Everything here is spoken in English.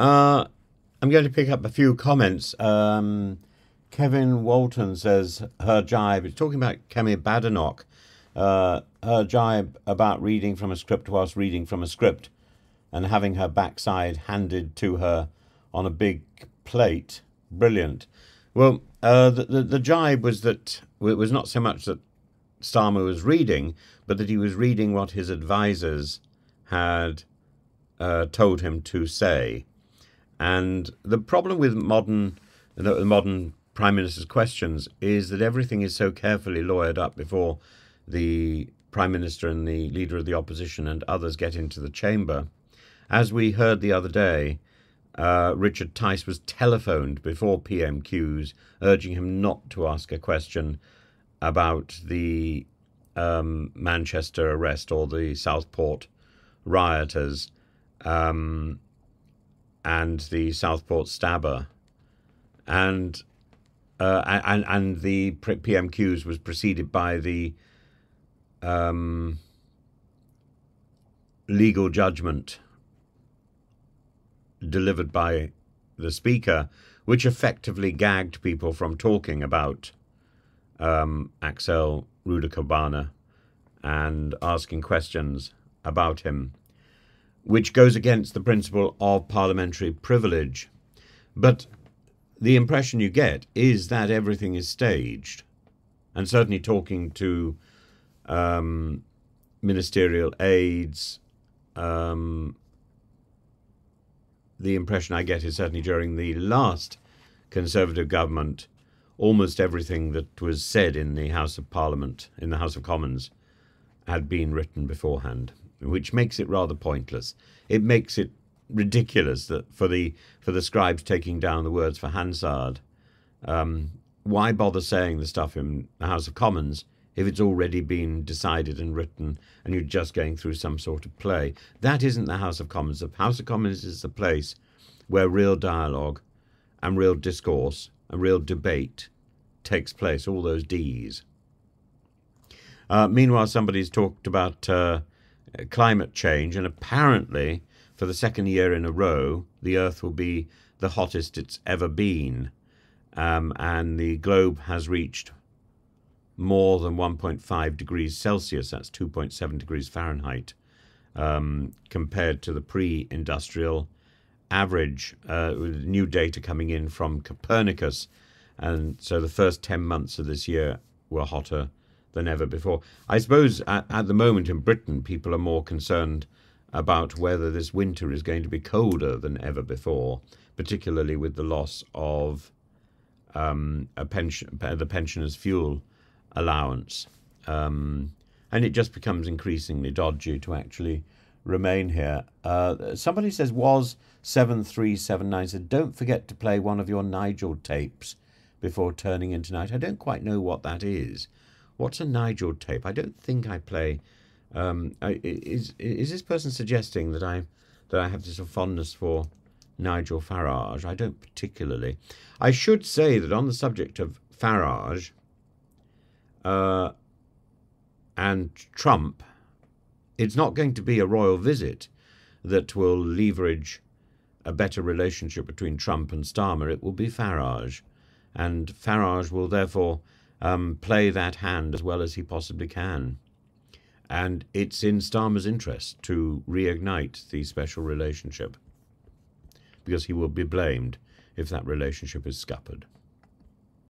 I'm going to pick up a few comments. Kevin Walton says her jibe. He's talking about Kemi Badenoch. Her jibe about reading from a script whilst reading from a script and having her backside handed to her on a big plate. Brilliant. Well, the jibe was that it was not so much that Starmer was reading, but that he was reading what his advisors had told him to say. And the problem with the modern Prime Minister's questions is that everything is so carefully lawyered up before the Prime Minister and the Leader of the Opposition and others get into the chamber. As we heard the other day, Richard Tice was telephoned before PMQs urging him not to ask a question about the Manchester arrest or the Southport rioters and the Southport stabber. And the PMQs was preceded by the legal judgment delivered by the Speaker, which effectively gagged people from talking about Axel Rudakobana and asking questions about him, which goes against the principle of parliamentary privilege. But the impression you get is that everything is staged. And certainly talking to ministerial aides, the impression I get is certainly during the last Conservative government, almost everything that was said in the House of Parliament, in the House of Commons, had been written beforehand, which makes it rather pointless. It makes it ridiculous that for the scribes taking down the words for Hansard, why bother saying the stuff in the House of Commons if it's already been decided and written and you're just going through some sort of play? That isn't the House of Commons. The House of Commons is the place where real dialogue and real discourse and real debate takes place, all those Ds. Meanwhile, somebody's talked about climate change, and apparently for the second year in a row, the Earth will be the hottest it's ever been. And the globe has reached more than 1.5 degrees Celsius, that's 2.7 degrees Fahrenheit, compared to the pre-industrial average, with new data coming in from Copernicus. And so the first 10 months of this year were hotter than ever before. I suppose at the moment in Britain, people are more concerned about whether this winter is going to be colder than ever before, particularly with the loss of the pensioners' fuel allowance. And it just becomes increasingly dodgy to actually remain here. Somebody says, was 7379 said, don't forget to play one of your Nigel tapes before turning in tonight. I don't quite know what that is. What's a Nigel tape? I don't think I play. Is this person suggesting that I have this fondness for Nigel Farage? I don't particularly. I should say that on the subject of Farage and Trump, it's not going to be a royal visit that will leverage a better relationship between Trump and Starmer. It will be Farage, and Farage will therefore play that hand as well as he possibly can. And it's in Starmer's interest to reignite the special relationship, because he will be blamed if that relationship is scuppered.